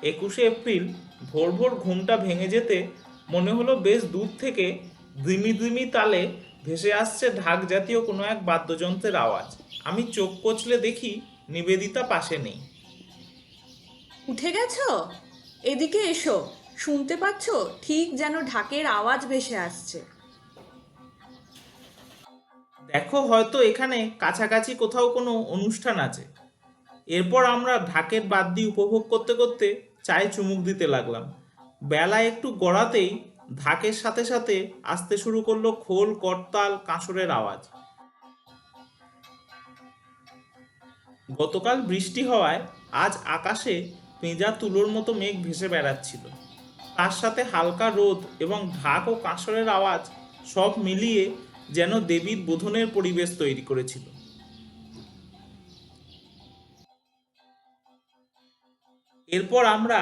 21শে April ভোর ভোর ঘুমটা ভেঙে যেতে মনে হলো বেশ দূর থেকে ধিমি ধিমি তালে ভেসে আসছে ঢাক জাতীয় কোনো এক বাদ্যযন্ত্রের আওয়াজ। আমি চোখ কচলে দেখি নিবেদিতা পাশে নেই। উঠে গেছো? এদিকে এসো। শুনতে পাচ্ছো? ঠিক যেন ঢাকের আওয়াজ ভেসে আসছে। দেখো, হয়তো এখানে কাছাকাছি কোথাও কোনো অনুষ্ঠান আছে। এরপর আমরা ঢাকের বাদ্যি উপভোগ করতে করতে চায়ে চুমুক দিতে লাগলাম। বেলা একটু গড়াতেই ঢাকের সাথে সাথে আসতে শুরু করলো খোল, করতাল, কাঁসরের আওয়াজ। গতকাল বৃষ্টি হওয়ায় আজ আকাশে পেঁজা তুলোর মতো মেঘ ভেসে বেড়াচ্ছিল। তার সাথে হালকা রোদ এবং ঢাক ও কাঁসরের আওয়াজ সব মিলিয়ে যেন দেবীর বোধনের পরিবেশ তৈরি করেছিল। এরপর আমরা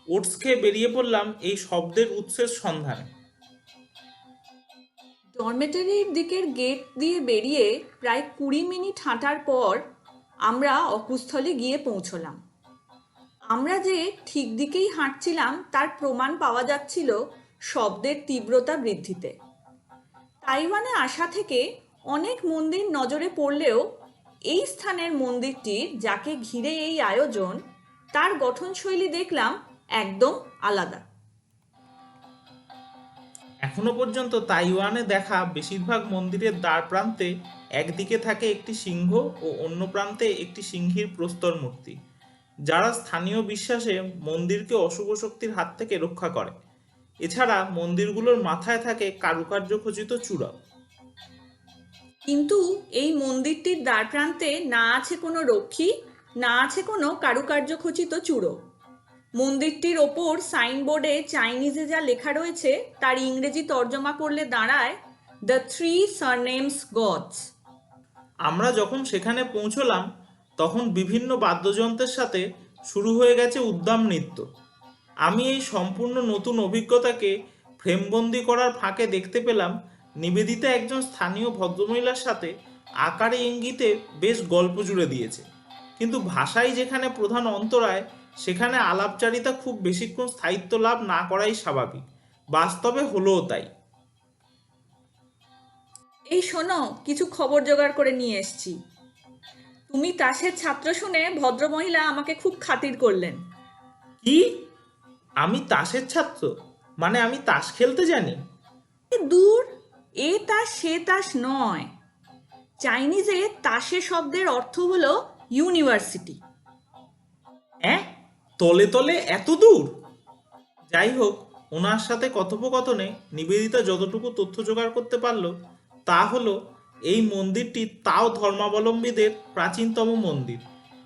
ওটস খেয়ে বেরিয়ে পড়লাম এই শব্দের উৎসের সন্ধানে। ডরমেটরির দিকের গেট দিয়ে বেরিয়ে প্রায় 20 মিনিট হাঁটার পর আমরা অকুস্থলে গিয়ে পৌঁছলাম। আমরা যে ঠিক দিকেই হাঁটছিলাম তার প্রমাণ পাওয়া যাচ্ছিল শব্দের তীব্রতা বৃদ্ধিতে। তাইওয়ানে আসা থেকে অনেক মন্দির নজরে পড়লেও এই স্থানের মন্দিরটির, যাকে ঘিরে এই আয়োজন, তার গঠনশৈলী দেখলাম একদম আলাদা। এখনো পর্যন্ত তাইওয়ানে দেখা বেশিরভাগ মন্দিরের দ্বার প্রান্তে একদিকে থাকে একটি সিংহ ও অন্য প্রান্তে একটি সিংহীর প্রস্তর মূর্তি, যারা স্থানীয় বিশ্বাসে মন্দিরকে অশুভ শক্তির হাত থেকে রক্ষা করে। এছাড়া মন্দিরগুলোর মাথায় থাকে কারুকার্য খচিত চূড়া। কিন্তু এই মন্দিরটির দ্বারপ্রান্তে না আছে কোনো রক্ষী, না আছে কোনো কারুকার্যখচিত চূড়ো। মন্দিরটির ওপর সাইনবোর্ডে চাইনিজে যা লেখা রয়েছে তার ইংরেজি তর্জমা করলে দাঁড়ায় দ্য থ্রি সারনেমস গডস। আমরা যখন সেখানে পৌঁছলাম তখন বিভিন্ন বাদ্যযন্ত্রের সাথে শুরু হয়ে গেছে উদ্দাম নৃত্য। আমি এই সম্পূর্ণ নতুন অভিজ্ঞতাকে ফ্রেমবন্দি করার ফাঁকে দেখতে পেলাম নিবেদিতা একজন স্থানীয় ভদ্রমহিলার সাথে আকারে ইঙ্গিতে বেশ গল্প জুড়ে দিয়েছে। কিন্তু ভাষাই যেখানে প্রধান অন্তরায়, সেখানে আলাপচারিতা খুব বেশিক্ষণ স্থায়িত্ব লাভ না করাই স্বাভাবিক। বাস্তবে হলোও তাই। এই শোনো, কিছু খবর জোগাড় করে নিয়ে এসছি। তুমি তাসের ছাত্র শুনে ভদ্রমহিলা আমাকে খুব খাতির করলেন। কি? আমি তাসের ছাত্র? মানে আমি তাস খেলতে জানি? দূর, এ তাস সে তাস নয়। চাইনিজে তাসে শব্দের অর্থ হলো ইউনিভার্সিটি। হ্যাঁ, তলে তলে এত দূর? যাই হোক, ওনার সাথে কথোপকথনে নিবেদিতা যতটুকু তথ্য জোগাড় করতে পারল তা হলো এই মন্দিরটি তাও ধর্মাবলম্বীদের প্রাচীনতম মন্দির,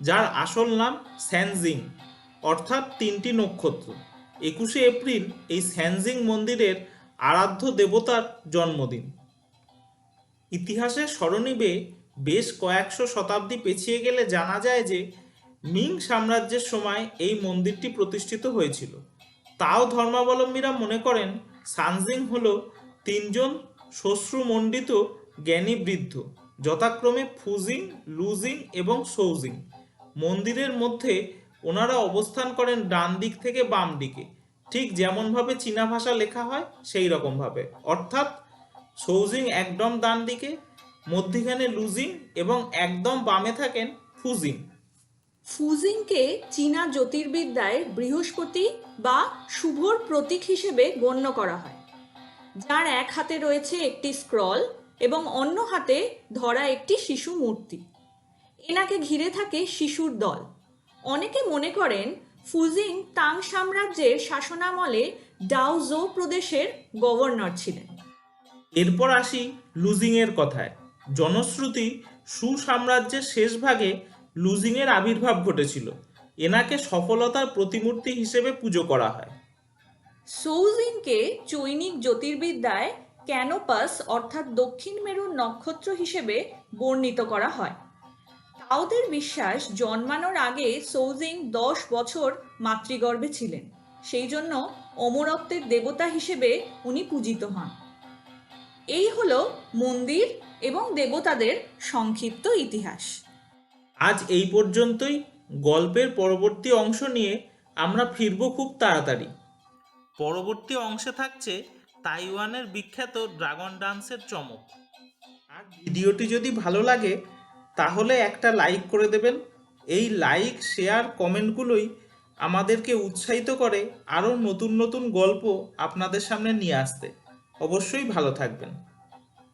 যার আসল নাম স্যানজিং, অর্থাৎ 3টি নক্ষত্র। 21শে এপ্রিল এই স্যানজিং মন্দিরের আরাধ্য দেবতার জন্মদিন। ইতিহাসের সরণিবে বেশ কয়েকশো শতাব্দী পেছিয়ে গেলে জানা যায় যে মিং সাম্রাজ্যের সময় এই মন্দিরটি প্রতিষ্ঠিত হয়েছিল। তাও ধর্মাবলম্বীরা মনে করেন সানজিং হল 3জন শ্বশ্রুমণ্ডিত জ্ঞানী বৃদ্ধ, যথাক্রমে ফুজিং, লুজিং এবং সৌজিং। মন্দিরের মধ্যে ওনারা অবস্থান করেন ডান দিক থেকে বাম দিকে, ঠিক যেমনভাবে চীনা ভাষা লেখা হয় সেই রকমভাবে, অর্থাৎ সৌজিং একদম ডান দিকে, মধ্যিখানে লুজিং এবং একদম বামে থাকেন ফুজিং। ফুজিংকে চীনা জ্যোতির্বিদ্যায় বৃহস্পতি বা শুভর প্রতীক হিসেবে গণ্য করা হয়, যার এক হাতে রয়েছে একটি স্ক্রল এবং অন্য হাতে ধরা একটি শিশু মূর্তি। এনাকে ঘিরে থাকে শিশুর দল। অনেকে মনে করেন ফুজিং তাং সাম্রাজ্যের শাসনামলে ডাওজো প্রদেশের গভর্নর ছিলেন। এরপর আসি লুজিংয়ের কথায়। জনশ্রুতি সু সাম্রাজ্যের শেষ ভাগে লুজিংয়ের আবির্ভাব ঘটেছিল। এনাকে সফলতার প্রতিমূর্তি হিসেবে পুজো করা হয়। সৌজিংকে চৈনিক জ্যোতির্বিদ্যায় ক্যানোপাস অর্থাৎ দক্ষিণ মেরুর নক্ষত্র হিসেবে বর্ণিত করা হয়। তাওদের বিশ্বাস জন্মানোর আগে সৌজিং 10 বছর মাতৃগর্ভে ছিলেন, সেই জন্য অমরত্বের দেবতা হিসেবে উনি পূজিত হন। এই হলো মন্দির এবং দেবতাদের সংক্ষিপ্ত ইতিহাস। আজ এই পর্যন্তই। গল্পের পরবর্তী অংশ নিয়ে আমরা ফিরবো খুব তাড়াতাড়ি। পরবর্তী অংশে থাকছে তাইওয়ানের বিখ্যাত ড্রাগন ডান্সের চমক। আর ভিডিওটি যদি ভালো লাগে তাহলে একটা লাইক করে দেবেন। এই লাইক, শেয়ার, কমেন্টগুলোই আমাদেরকে উৎসাহিত করে আরও নতুন নতুন গল্প আপনাদের সামনে নিয়ে আসতে। অবশ্যই ভালো থাকবেন।